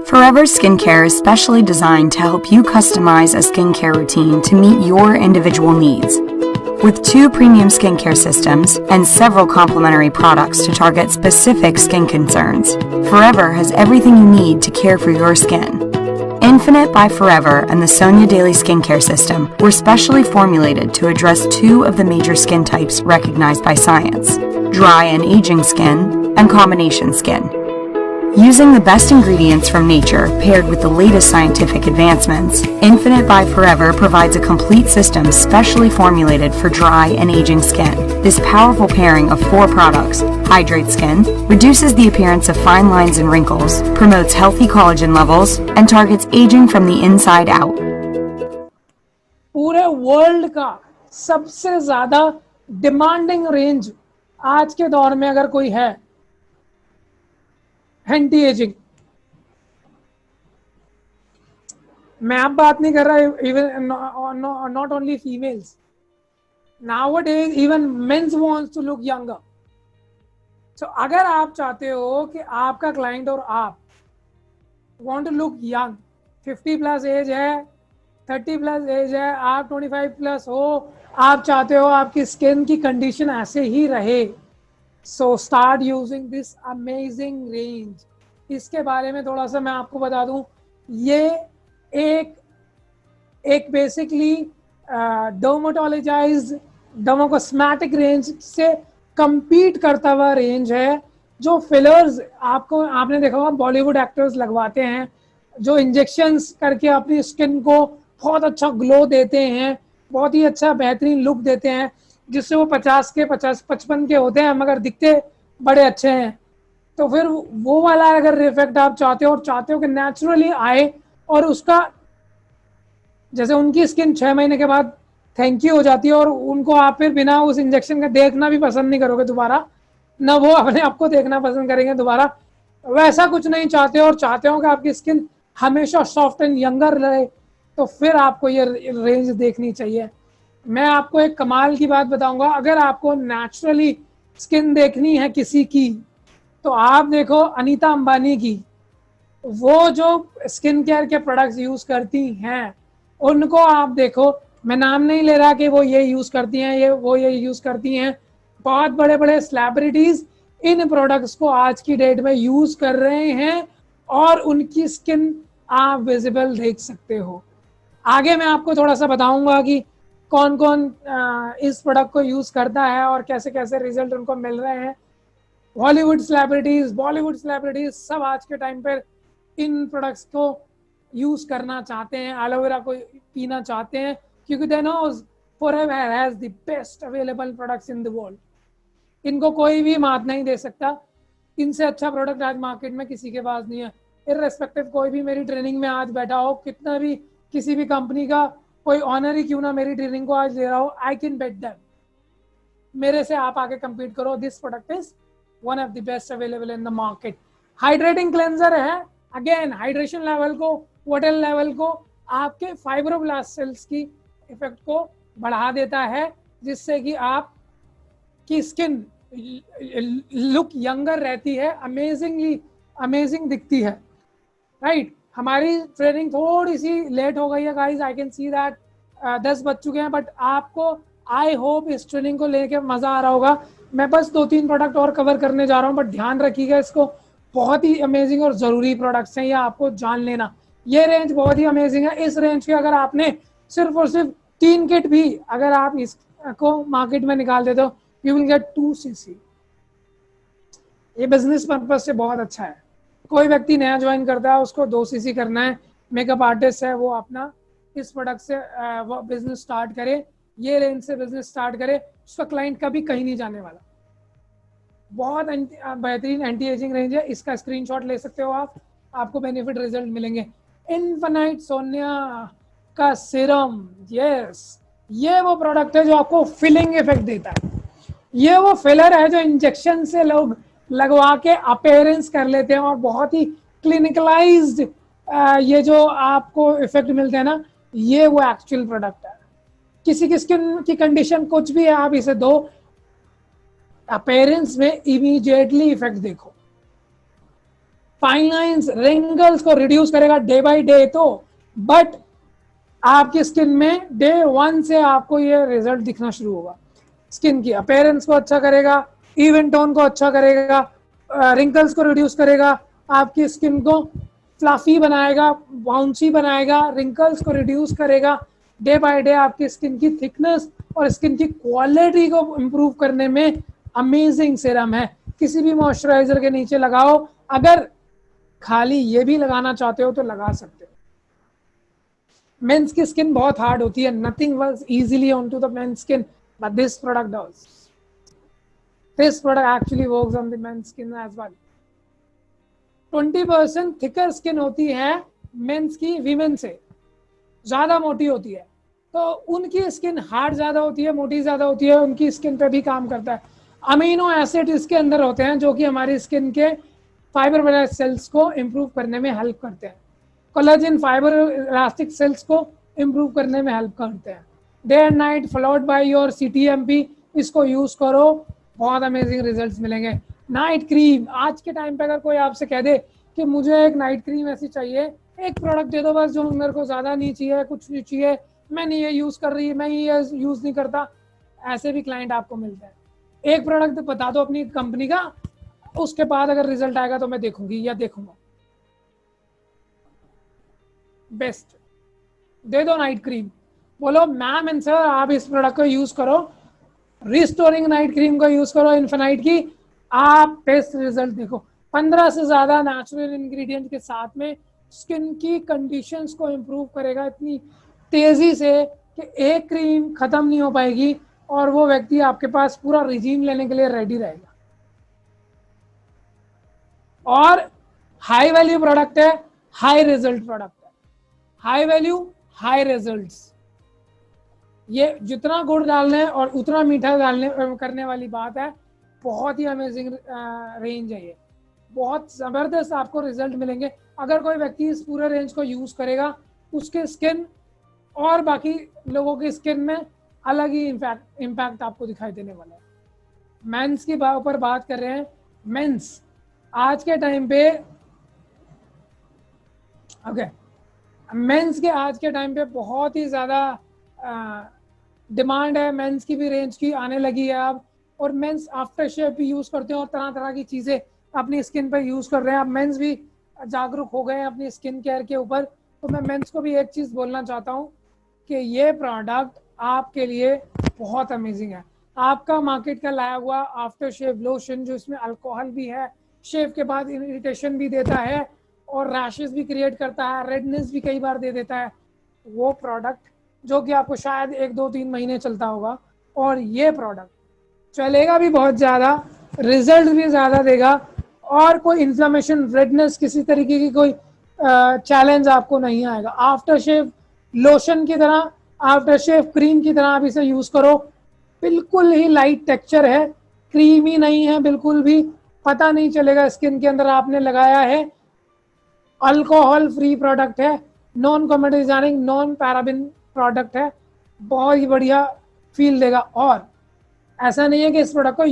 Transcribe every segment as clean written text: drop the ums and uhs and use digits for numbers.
Forever Skincare is specially designed to help you customize a skincare routine to meet your individual needs. With 2 premium skincare systems and several complementary products to target specific skin concerns, Forever has everything you need to care for your skin. Infinite by Forever and the Sonia Daily Skincare System were specially formulated to address 2 of the major skin types recognized by science: dry and aging skin and combination skin. Using the best ingredients from nature paired with the latest scientific advancements, Infinite by Forever provides a complete system specially formulated for dry and aging skin. This powerful pairing of 4 products hydrates skin, reduces the appearance of fine lines and wrinkles, promotes healthy collagen levels, and targets aging from the inside out. पूरे world का सबसे ज्यादा demanding range आज के दौर में अगर कोई है, एंटी एजिंग। मैं अब बात नहीं कर रहा even not only females, nowadays even mens wants to look younger. So अगर आप चाहते हो कि आपका क्लाइंट और आप want to look young, 50 plus age है, 30 प्लस एज है, आप 25 प्लस हो, आप चाहते हो आपकी स्किन की कंडीशन ऐसे ही रहे, so start using this amazing range. इसके बारे में थोड़ा सा मैं आपको बता दूं, ये एक बेसिकली डर्माटोलॉजाइज्ड डर्माकोस्मेटिक रेंज से compete करता हुआ रेंज है। जो फिलर्स आपने देखा होगा बॉलीवुड एक्टर्स लगवाते हैं, जो इंजेक्शंस करके अपनी स्किन को बहुत अच्छा ग्लो देते हैं, बहुत ही अच्छा बेहतरीन लुक देते हैं, जिससे वो 55 के होते हैं मगर दिखते बड़े अच्छे हैं। तो फिर वो वाला अगर इफेक्ट आप चाहते हो और चाहते हो कि नेचुरली आए, और उसका जैसे उनकी स्किन 6 महीने के बाद थैंक यू हो जाती है और उनको आप फिर बिना उस इंजेक्शन के देखना भी पसंद नहीं करोगे दोबारा, ना वो अपने आप को देखना पसंद करेंगे दोबारा, वैसा कुछ नहीं चाहते हो और चाहते हो कि आपकी स्किन हमेशा सॉफ्ट एंड यंगर रहे, तो फिर आपको ये रेंज देखनी चाहिए। मैं आपको एक कमाल की बात बताऊंगा, अगर आपको नेचुरली स्किन देखनी है किसी की, तो आप देखो अनीता अंबानी की, वो जो स्किन केयर के प्रोडक्ट्स यूज करती हैं उनको आप देखो। मैं नाम नहीं ले रहा कि वो ये यूज करती हैं, ये यूज करती हैं। बहुत बड़े बड़े सेलिब्रिटीज इन प्रोडक्ट्स को आज की डेट में यूज कर रहे हैं और उनकी स्किन आप विजिबल देख सकते हो। आगे मैं आपको थोड़ा सा बताऊंगा कि कौन कौन इस प्रोडक्ट को यूज करता है और कैसे कैसे रिजल्ट उनको मिल रहे हैं। बॉलीवुड सेलिब्रिटीज सब आज के टाइम पर इन प्रोडक्ट्स को यूज करना चाहते हैं, एलोवेरा को पीना चाहते हैं, क्योंकि they knows forever has the best available products in the world. इनको कोई भी मात नहीं दे सकता, इनसे अच्छा प्रोडक्ट आज मार्केट में किसी के पास नहीं है। इररेस्पेक्टिव कोई भी मेरी ट्रेनिंग में आज बैठा हो, कितना भी किसी भी कंपनी का कोई ऑनर ही क्यों ना मेरी ट्रेनिंग को आज ले रहा हो, आई कैन बेट दैम, मेरे से आप आके कंपीट करो, this product is one of the best available in the market. Hydrating cleanser है, अगेन हाइड्रेशन लेवल को, वाटर लेवल को, आपके फाइब्रोब्लास्ट सेल्स की इफेक्ट को बढ़ा देता है, जिससे कि आप की स्किन लुक यंगर रहती है, अमेजिंग दिखती है, राइट। हमारी ट्रेनिंग थोड़ी सी लेट हो गई है guys, I can see that 10 बज चुके हैं, बट आपको आई होप इस ट्रेनिंग को लेके मजा आ रहा होगा। मैं बस 2-3 प्रोडक्ट और कवर करने जा रहा हूँ, बट ध्यान रखिएगा, इसको बहुत ही अमेजिंग और जरूरी प्रोडक्ट्स हैं, ये आपको जान लेना। ये रेंज बहुत ही अमेजिंग है। इस रेंज के अगर आपने सिर्फ और सिर्फ 3 किट भी अगर आप इसको मार्केट में निकाल देते हो, यू विल गेट 2 cc। ये बिजनेस पर्पज से बहुत अच्छा है। कोई व्यक्ति नया ज्वाइन करता है, उसको 2 cc करना है, मेकअप आर्टिस्ट है, वो अपना इस प्रोडक्ट से वो बिजनेस स्टार्ट करे, ये रेंज से बिजनेस स्टार्ट करे, उसका क्लाइंट कभी कहीं नहीं जाने वाला। बहुत बेहतरीन एंटी एजिंग रेंज है, इसका स्क्रीनशॉट ले सकते हो आप, आपको बेनिफिट रिजल्ट मिलेंगे। इन्फिनाइट सोनिया का सीरम, यस, ये वो प्रोडक्ट है जो आपको फिलिंग इफेक्ट देता है। ये वो फिलर है जो इंजेक्शन से लोग लगवा के अपीयरेंस कर लेते हैं और बहुत ही क्लिनिकलाइज्ड ये जो आपको इफेक्ट मिलते हैं ना, ये वो एक्चुअल प्रोडक्ट है। किसी की स्किन की कंडीशन कुछ भी है, आप इसे दो, अपीयरेंस में इमीडिएटली इफेक्ट देखो। फाइन लाइंस, रिंकल्स को रिड्यूस करेगा डे बाय डे तो, बट आपकी स्किन में डे 1 से आपको ये रिजल्ट दिखना शुरू होगा। स्किन की अपीयरेंस को अच्छा करेगा, इवन टोन को अच्छा करेगा, रिंकल्स को रिड्यूस करेगा, आपकी स्किन को फ्लफी बनाएगा, बाउंसी बनाएगा, रिंकल्स को रिड्यूस करेगा। डे बाय डे आपकी स्किन की थिकनेस और स्किन की क्वालिटी को इम्प्रूव करने में अमेजिंग सीरम है। किसी भी मॉइस्चराइजर के नीचे लगाओ, अगर खाली ये भी लगाना चाहते हो तो लगा सकते हो। मेंस की स्किन बहुत हार्ड होती है, nothing works easily onto the men's skin, but this product does. This product actually works on the men's skin as well. 20% thicker skin होती है मेंस की वीमेन से, ज्यादा मोटी होती है, तो उनकी स्किन हार्ड ज्यादा होती है, मोटी ज्यादा होती है, उनकी स्किन पे भी काम करता है। अमीनो एसिड इसके अंदर होते हैं जो कि हमारी स्किन के फाइबर सेल्स को इम्प्रूव करने में हेल्प करते हैं। कोलेजन फाइबर इलास्टिक सेल्स को इम्प्रूव करने में हेल्प करते हैं। Day and night followed by your CTMP, इसको यूज करो, बहुत अमेजिंग रिजल्ट्स मिलेंगे। नाइट क्रीम, आज के टाइम पे अगर कोई आपसे कह दे कि मुझे एक नाइट क्रीम ऐसी चाहिए, एक प्रोडक्ट दे दो बस जो मेरे को ज़्यादा नहीं चाहिए, कुछ नहीं चाहिए, मैं नहीं ये यूज़ कर रही, मैं ये यूज़ नहीं करता, ऐसे भी क्लाइंट आपको मिलते हैं। एक प्रोडक्ट बता दो अपनी कंपनी का, उसके बाद अगर रिजल्ट आएगा तो मैं देखूंगी या देखूंगा। बेस्ट दे दो नाइट क्रीम, बोलो मैम एंड सर आप इस प्रोडक्ट को यूज़ करो, रिस्टोरिंग नाइट क्रीम को यूज़ करो इन्फिनाइट की, आप बेस्ट रिजल्ट देखो। 15 से ज़्यादा नेचुरल इंग्रेडिएंट के साथ में स्किन की कंडीशंस को इम्प्रूव करेगा इतनी तेज़ी से कि एक क्रीम ख़त्म नहीं हो पाएगी और वो व्यक्ति आपके पास पूरा रिजीम लेने के लिए रेडी रहेगा। और हाई वैल्यू प्रोडक्ट है, हाई रिजल्ट प्रोडक्ट है, हाई वैल्यू हाई रिजल्ट्स। ये जितना गुड़ डालने और उतना मीठा डालने करने वाली बात है, बहुत ही अमेजिंग रेंज है ये, बहुत ज़बरदस्त आपको रिजल्ट मिलेंगे। अगर कोई व्यक्ति इस पूरे रेंज को यूज़ करेगा, उसके स्किन और बाकी लोगों की स्किन में अलग ही इम्पैक्ट आपको दिखाई देने वाला है। मेंस की ऊपर बात कर रहे हैं। मेंस आज के टाइम पे मेंस के आज के टाइम पे बहुत ही ज़्यादा डिमांड है, मेंस की भी रेंज की आने लगी है अब, और मेंस आफ्टर शेव भी यूज़ करते हैं और तरह तरह की चीज़ें अपनी स्किन पर यूज़ कर रहे हैं। अब मेंस भी जागरूक हो गए हैं अपनी स्किन केयर के ऊपर। तो मैं मेंस को भी एक चीज़ बोलना चाहता हूँ कि ये प्रोडक्ट आपके लिए बहुत अमेजिंग है। आपका मार्केट का लाया हुआ आफ्टर शेव लोशन, जो इसमें अल्कोहल भी है, शेव के बाद इरिटेशन भी देता है और रैशेस भी क्रिएट करता है, रेडनेस भी कई बार दे देता है, वो प्रोडक्ट जो कि आपको शायद 1, 2, 3 महीने चलता होगा, और ये प्रोडक्ट चलेगा भी बहुत ज़्यादा, रिजल्ट भी ज़्यादा देगा, और कोई इन्फ्लेमेशन, रेडनेस, किसी तरीके की कोई चैलेंज आपको नहीं आएगा। आफ्टर शेव लोशन की तरह, आफ्टर शेव क्रीम की तरह आप इसे यूज़ करो। बिल्कुल ही लाइट टेक्सचर है, क्रीमी नहीं है बिल्कुल भी, पता नहीं चलेगा स्किन के अंदर आपने लगाया है। अल्कोहल फ्री प्रोडक्ट है, नॉन कॉमेडिजानिक, नॉन पैराबिन प्रोडक्ट है, बहुत ही बढ़िया फील देगा। और ऐसा नहीं है कि इस प्रोडक्ट को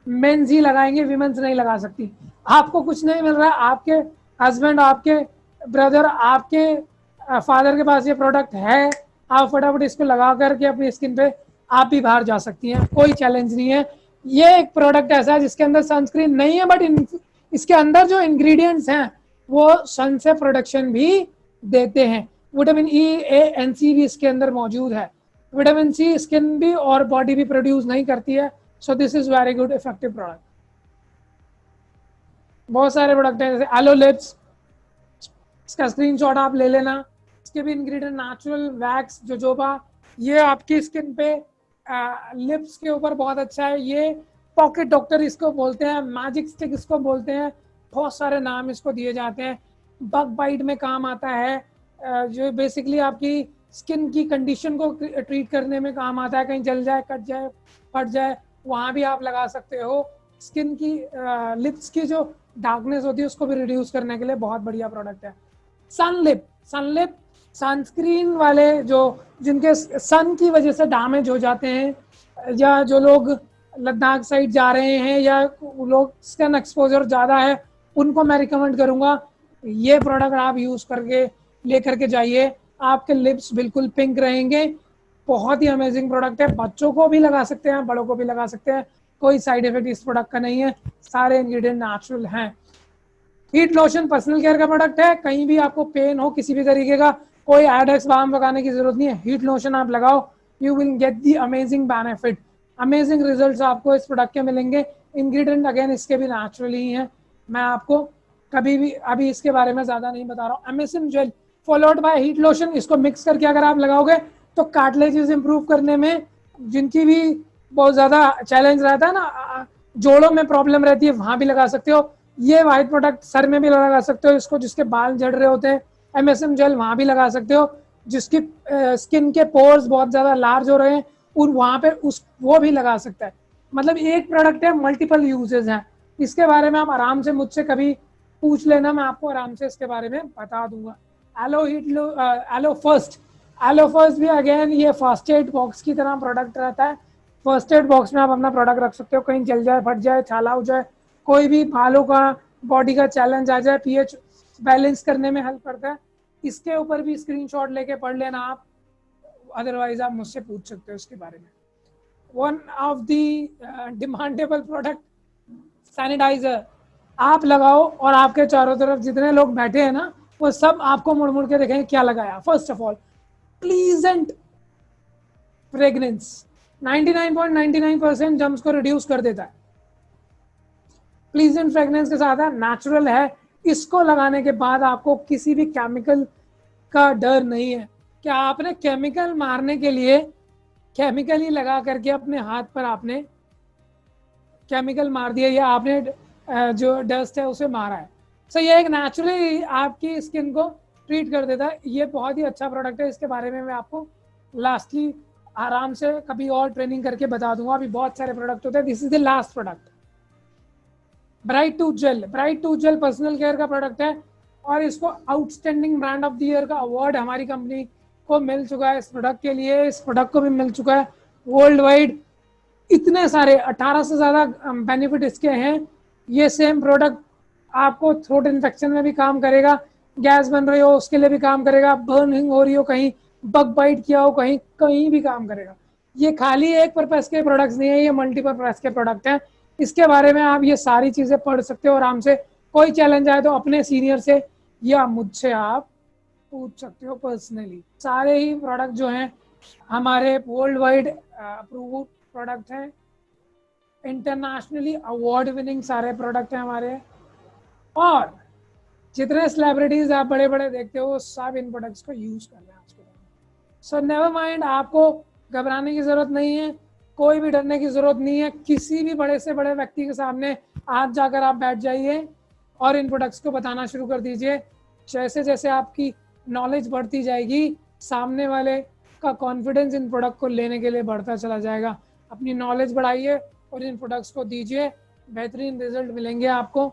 मेंस ही लगाएंगे, वीमेंस नहीं लगा सकती। आपको कुछ नहीं मिल रहा है, आपके हस्बैंड, आपके ब्रदर, आपके फादर के पास ये प्रोडक्ट है, आप फटाफट इसको लगा करके अपनी स्किन पे आप भी बाहर जा सकती हैं, कोई चैलेंज नहीं है। ये एक प्रोडक्ट ऐसा है जिसके अंदर सनस्क्रीन नहीं है, बट इसके अंदर जो इंग्रेडिएंट्स हैं वो सन से प्रोटेक्शन भी देते हैं। विटामिन E, A, NC भी इसके अंदर मौजूद है। विटामिन C स्किन भी और बॉडी भी प्रोड्यूस नहीं करती है, so this is very good effective product. बहुत सारे प्रोडक्ट हैं, जैसे एलो लिप्स, इसका स्क्रीनशॉट आप ले लेना। इसके भी इंग्रेडिएंट नेचुरल वैक्स जोजोबा, ये आपकी स्किन पे लिप्स के ऊपर बहुत अच्छा है। ये पॉकेट डॉक्टर इसको बोलते हैं, मैजिक स्टिक इसको बोलते हैं, बहुत सारे नाम इसको दिए जाते हैं। बग बाइट में काम आता है, जो बेसिकली आपकी स्किन की कंडीशन को ट्रीट करने में काम आता है। कहीं जल जाए, कट जाए, फट जाए, वहाँ भी आप लगा सकते हो। स्किन की लिप्स की जो डार्कनेस होती है उसको भी रिड्यूस करने के लिए बहुत बढ़िया प्रोडक्ट है। सनलिप सनस्क्रीन वाले जो जिनके सन की वजह से डैमेज हो जाते हैं, या जो लोग लद्दाख साइड जा रहे हैं, या लोग स्किन एक्सपोजर ज़्यादा है, उनको मैं रिकमेंड करूंगा ये प्रोडक्ट आप यूज करके लेकर के जाइए, आपके लिप्स बिल्कुल पिंक रहेंगे। बहुत ही अमेजिंग प्रोडक्ट है, बच्चों को भी लगा सकते हैं, बड़ों को भी लगा सकते हैं, कोई साइड इफेक्ट इस प्रोडक्ट का नहीं है, सारे इंग्रेडिएंट नेचुरल हैं। हीट लोशन पर्सनल केयर का प्रोडक्ट है, कहीं भी आपको पेन हो किसी भी तरीके का, कोई आयोडेक्स बाम लगाने की जरूरत नहीं है, हीट लोशन आप लगाओ, you will get the amazing benefit, amazing results आपको इस प्रोडक्ट के मिलेंगे। इंग्रेडिएंट अगेन इसके भी नेचुरल ही हैं, मैं आपको कभी भी अभी इसके बारे में ज्यादा नहीं बता रहा हूँ। MSM gel followed by heat lotion, इसको मिक्स करके अगर आप लगाओगे तो कार्टिलेजेस इंप्रूव करने में, जिनकी भी बहुत ज्यादा चैलेंज रहता है ना, जोड़ों में प्रॉब्लम रहती है, वहां भी लगा सकते हो। ये वाइट प्रोडक्ट सर में भी लगा सकते हो इसको, जिसके बाल झड़ रहे होते हैं, एमएसएम जेल वहां भी लगा सकते हो। जिसकी स्किन के पोर्स बहुत ज्यादा लार्ज हो रहे हैं और वहां पे उस वो भी लगा सकता है। मतलब एक प्रोडक्ट है, मल्टीपल यूजेस हैं। इसके बारे में आप आराम से मुझसे कभी पूछ लेना, मैं आपको आराम से इसके बारे में बता दूंगा। एलो फर्स्ट भी अगेन ये फर्स्ट एड बॉक्स की तरह प्रोडक्ट रहता है। फर्स्ट एड बॉक्स में आप अपना प्रोडक्ट रख सकते हो, कहीं जल जाए, फट जाए, छाला हो जाए, कोई भी बालों का बॉडी का चैलेंज आ जाए, पीएच बैलेंस करने में हेल्प करता है। इसके ऊपर भी स्क्रीनशॉट लेके पढ़ लेना आप, अदरवाइज आप मुझसे पूछ सकते हो इसके बारे में। One of the demandable product sanitiser, आप लगाओ और आपके चारों तरफ जितने लोग बैठे हैं ना, वो सब आपको मुड़ मुड़ के देखेंगे क्या लगाया। First of all pleasant fragrance 99.99% germs को रिड्यूस कर देता है। प्लीजेंट फ्रेग्रेंस के साथ है, नेचुरल है, इसको लगाने के बाद आपको किसी भी केमिकल का डर नहीं है। क्या आपने केमिकल मारने के लिए केमिकल ही लगा करके अपने हाथ पर आपने केमिकल मार दिया, या आपने जो डस्ट है उसे मारा है। सो ये एक नेचुरली आपकी स्किन को ट्रीट कर देता है। ये बहुत ही अच्छा प्रोडक्ट है, इसके बारे में मैं आपको लास्टली आराम से कभी और ट्रेनिंग करके बता दूंगा। अभी बहुत सारे प्रोडक्ट होते हैं, this is the last product. Bright tooth gel, bright tooth gel personal care का प्रोडक्ट है और इसको outstanding brand of the year का अवार्ड हमारी कंपनी को मिल चुका है इस प्रोडक्ट के लिए। इस प्रोडक्ट को भी मिल चुका है वर्ल्ड वाइड, इतने सारे 18 से ज़्यादा बेनिफिट इसके हैं। ये सेम प्रोडक्ट आपको थ्रोट इन्फेक्शन में भी काम करेगा, गैस बन रही हो उसके लिए भी काम करेगा, बर्निंग हो रही हो, कहीं बग बाइट किया हो, कहीं कहीं भी काम करेगा। ये खाली एक पर्पस के प्रोडक्ट्स नहीं है, ये मल्टीपर्पस के प्रोडक्ट हैं। इसके बारे में आप ये सारी चीज़ें पढ़ सकते हो आराम से। कोई चैलेंज आए तो अपने सीनियर से या मुझसे आप पूछ सकते हो पर्सनली। सारे ही प्रोडक्ट जो हैं हमारे वर्ल्ड वाइड अप्रूव्ड प्रोडक्ट हैं, इंटरनेशनली अवार्ड विनिंग सारे प्रोडक्ट हैं हमारे। और जितने सेलिब्रिटीज आप बड़े बड़े देखते हो सब इन प्रोडक्ट्स को यूज कर रहे हैं आज के टाइम में। सो नेवर माइंड, आपको घबराने की जरूरत नहीं है, कोई भी डरने की जरूरत नहीं है। किसी भी बड़े से बड़े व्यक्ति के सामने आज जाकर आप बैठ जाइए और इन प्रोडक्ट्स को बताना शुरू कर दीजिए। जैसे जैसे आपकी नॉलेज बढ़ती जाएगी, सामने वाले का कॉन्फिडेंस इन प्रोडक्ट को लेने के लिए बढ़ता चला जाएगा। अपनी नॉलेज बढ़ाइए और इन प्रोडक्ट्स को दीजिए, बेहतरीन रिजल्ट मिलेंगे आपको।